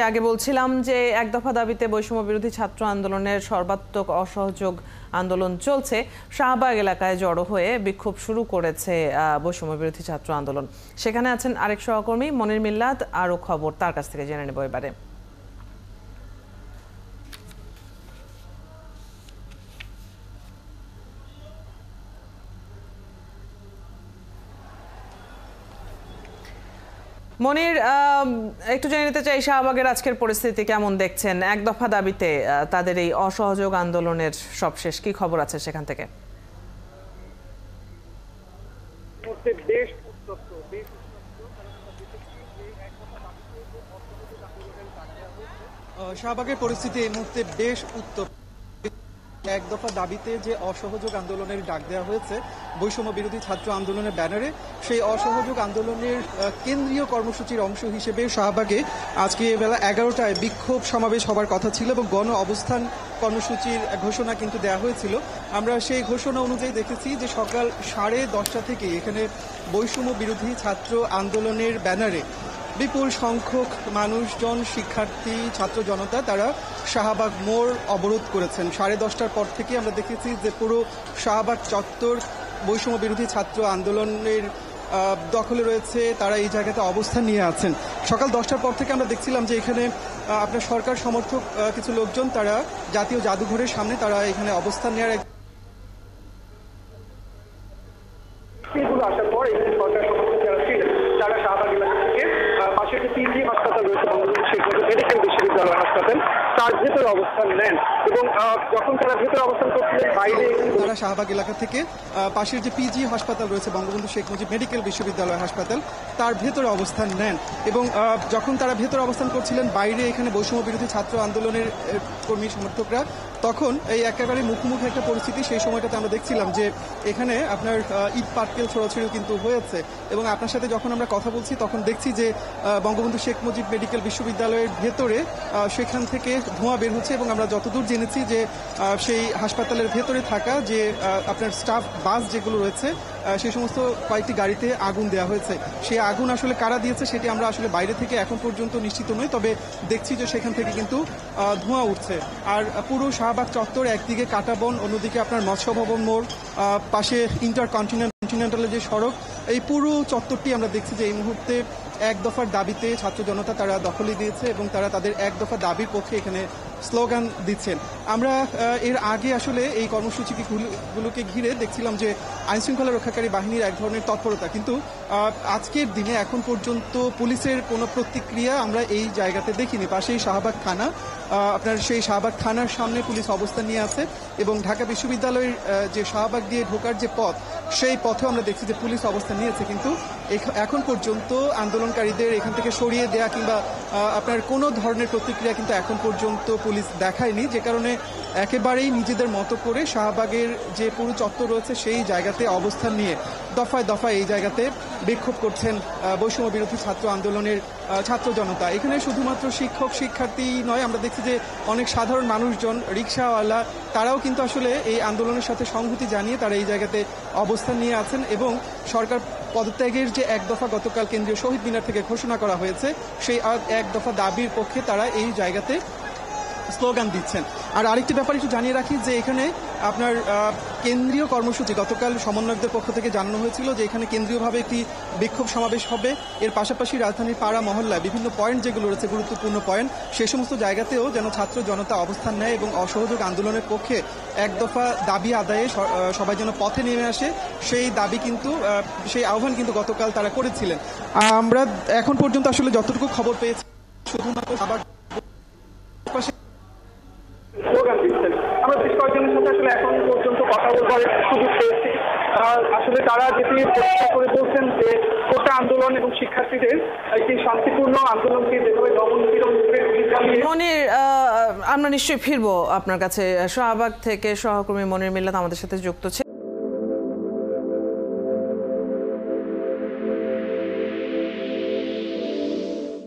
আগে বলছিলাম যে এক দফা দাবিতে বৈষম্য বিরোধী ছাত্র আন্দোলনের সর্বাত্মক অসহযোগ আন্দোলন চলছে। শাহবাগ এলাকায় জড়ো হয়ে বিক্ষোভ শুরু করেছে বৈষম্য বিরোধী ছাত্র আন্দোলন। সেখানে আছেন আরেক সহকর্মী মনির মিল্লাত, আরো খবর তার কাছ থেকে জেনে নেব এবারে। মনির, একটু জেনে নিতে চাই শাহবাগের আজকের পরিস্থিতি কেমন দেখছেন? এক দফা দাবিতে তাদের এই অসহযোগ আন্দোলনের সবশেষ কি খবর আছে সেখান থেকে? শাহবাগের পরিস্থিতি এই মুহূর্তে বেশ উত্তপ্ত। এক দফা দাবিতে যে অসহযোগ আন্দোলনের ডাক দেওয়া হয়েছে বৈষম্য বিরোধী ছাত্র আন্দোলনের ব্যানারে, সেই অসহযোগ আন্দোলনের কেন্দ্রীয় কর্মসূচির অংশ হিসেবে শাহবাগে আজকে বেলা 11টায় বিক্ষোভ সমাবেশ হবার কথা ছিল এবং গণ অবস্থান কর্মসূচির ঘোষণা কিন্তু দেওয়া হয়েছিল। আমরা সেই ঘোষণা অনুযায়ী দেখেছি যে সকাল 10:30 থেকে এখানে বৈষম্য বিরোধী ছাত্র আন্দোলনের ব্যানারে বিপুল সংখ্যক মানুষজন, শিক্ষার্থী, ছাত্র জনতা তারা শাহবাগ মোড় অবরোধ করেছেন। 10:30টার পর থেকে আমরা দেখেছি যে পুরো শাহবাগ চত্বর বৈষম্য বিরোধী ছাত্র আন্দোলনের দখলে রয়েছে। তারা এই জায়গাতে অবস্থান নিয়ে আছেন। সকাল 10টার পর থেকে আমরা দেখছিলাম যে এখানে আপনার সরকার সমর্থক কিছু লোকজন তারা জাতীয় জাদুঘরের সামনে তারা এখানে অবস্থান নেওয়ার আসার পর এখানে সরকার সমর্থক যারা ছিলেন তারা শাহবাগ এলাকা থেকে পাশে একটি পিজি হাসপাতাল রয়েছে, বঙ্গবন্ধু শেখ মুজিব মেডিকেল বিশ্ববিদ্যালয় হাসপাতাল, তার ভেতরে অবস্থান নেন এবং যখন তারা ভেতরে অবস্থান করছিলেন বাইরে তারা শাহবাগ এলাকা থেকে পাশের যে পিজি হাসপাতাল রয়েছে বঙ্গবন্ধু শেখ মুজিব মেডিকেল বিশ্ববিদ্যালয় হাসপাতাল, তার ভেতরে অবস্থান নেন এবং যখন তারা ভেতরে অবস্থান করছিলেন বাইরে এখানে বৈষম্য বিরোধী ছাত্র আন্দোলনের কর্মী সমর্থকরা, তখন এই একেবারে মুখোমুখি একটা পরিস্থিতি। সেই সময়টাতে আমরা দেখছিলাম যে এখানে আপনার ইট পাটকেল ছোড়াছড়িও কিন্তু হয়েছে এবং আপনার সাথে যখন আমরা কথা বলছি তখন দেখছি যে বঙ্গবন্ধু শেখ মুজিব মেডিকেল বিশ্ববিদ্যালয়ের ভেতরে সেখান থেকে ধোঁয়া বের হচ্ছে এবং আমরা যতদূর জেনেছি যে সেই হাসপাতালের ভেতরে থাকা যে আপনার স্টাফ বাস যেগুলো রয়েছে সেই সমস্ত কয়েকটি গাড়িতে আগুন দেওয়া হয়েছে। সেই আগুন আসলে কারা দিয়েছে সেটি আমরা আসলে বাইরে থেকে এখন পর্যন্ত নিশ্চিত নই, তবে দেখছি যে সেখান থেকে কিন্তু ধোঁয়া উঠছে। আর পুরো শাহবাগ চত্বর একদিকে কাঁটাবন, অন্যদিকে আপনার মৎস্য ভবন মোড়, পাশে ইন্টারকন্টিনেন্টালের যে সড়ক, এই পুরো চত্বরটি আমরা দেখছি যে এই মুহূর্তে এক দফার দাবিতে ছাত্র জনতা তারা দখলে দিয়েছে এবং তারা তাদের এক দফা দাবির পক্ষে এখানে স্লোগান দিচ্ছেন। আমরা এর আগে আসলে এই কর্মসূচিগুলোকে ঘিরে দেখছিলাম যে আইনশৃঙ্খলা রক্ষাকারী বাহিনীর এক ধরনের তৎপরতা, কিন্তু আজকের দিনে এখন পর্যন্ত পুলিশের কোনো প্রতিক্রিয়া আমরা এই জায়গাতে দেখিনি। পাশেই শাহবাগ থানা, আপনার সেই শাহবাগ থানার সামনে পুলিশ অবস্থান নিয়ে আছে এবং ঢাকা বিশ্ববিদ্যালয়ের যে শাহবাগ দিয়ে ঢোকার যে পথ, সেই পথেও আমরা দেখছি যে পুলিশ অবস্থান নিয়েছে, কিন্তু এখন পর্যন্ত আন্দোলনকারীদের এখান থেকে সরিয়ে দেয়া কিংবা আপনার কোনো ধরনের প্রতিক্রিয়া কিন্তু এখন পর্যন্ত পুলিশ দেখায়নি, যে কারণে একেবারেই নিজেদের মতো করে শাহবাগের যে পুরো চত্বর রয়েছে সেই জায়গাতে অবস্থান নিয়ে দফায় দফায় এই জায়গাতে বিক্ষোভ করছেন বৈষম্য বিরোধী ছাত্র আন্দোলনের ছাত্র জনতা। এখানে শুধুমাত্র শিক্ষক শিক্ষার্থী নয়, আমরা দেখছি যে অনেক সাধারণ মানুষজন, রিক্সাওয়ালা, তারাও কিন্তু আসলে এই আন্দোলনের সাথে সংহতি জানিয়ে তারা এই জায়গাতে অবস্থান নিয়ে আছেন এবং সরকার পদত্যাগের যে এক দফা গতকাল কেন্দ্রীয় শহীদ মিনার থেকে ঘোষণা করা হয়েছে সেই এক দফা দাবির পক্ষে তারা এই জায়গাতে স্লোগান দিচ্ছেন। আর আরেকটি ব্যাপার একটু জানিয়ে রাখি যে এখানে আপনার কেন্দ্রীয় কর্মসূচি গতকাল সমন্বয়কদের পক্ষ থেকে জানানো হয়েছিল যে এখানে কেন্দ্রীয়ভাবে একটি বিক্ষোভ সমাবেশ হবে। এর পাশাপাশি রাজধানীর পাড়া মহল্লায় বিভিন্ন পয়েন্ট যেগুলো রয়েছে গুরুত্বপূর্ণ পয়েন্ট, সেই সমস্ত জায়গাতেও যেন ছাত্র জনতা অবস্থান নেয় এবং অসহযোগ আন্দোলনের পক্ষে এক দফা দাবি আদায়ে সবাই যেন পথে নেমে আসে, সেই দাবি কিন্তু সেই আহ্বান কিন্তু গতকাল তারা করেছিলেন। আমরা এখন পর্যন্ত আসলে যতটুকু খবর পেয়েছি শুধুমাত্র আবার স্লোগান দিচ্ছেন। আমরা বেশ কয়েকজনের সাথে আসলে এখন পর্যন্ত কথা বলবার সুযোগ পেয়েছি। আসলে তারা যেটি চেষ্টা করে বলছেন যে কোটা আন্দোলন এবং শিক্ষার্থীদের একটি শান্তিপূর্ণ আন্দোলনকে যেভাবে দমন পীড়ন মনির, আমরা নিশ্চয়ই ফিরবো আপনার কাছে। শাহবাগ থেকে সহকর্মী মনির মিল্লাত আমাদের সাথে যুক্ত ছিল।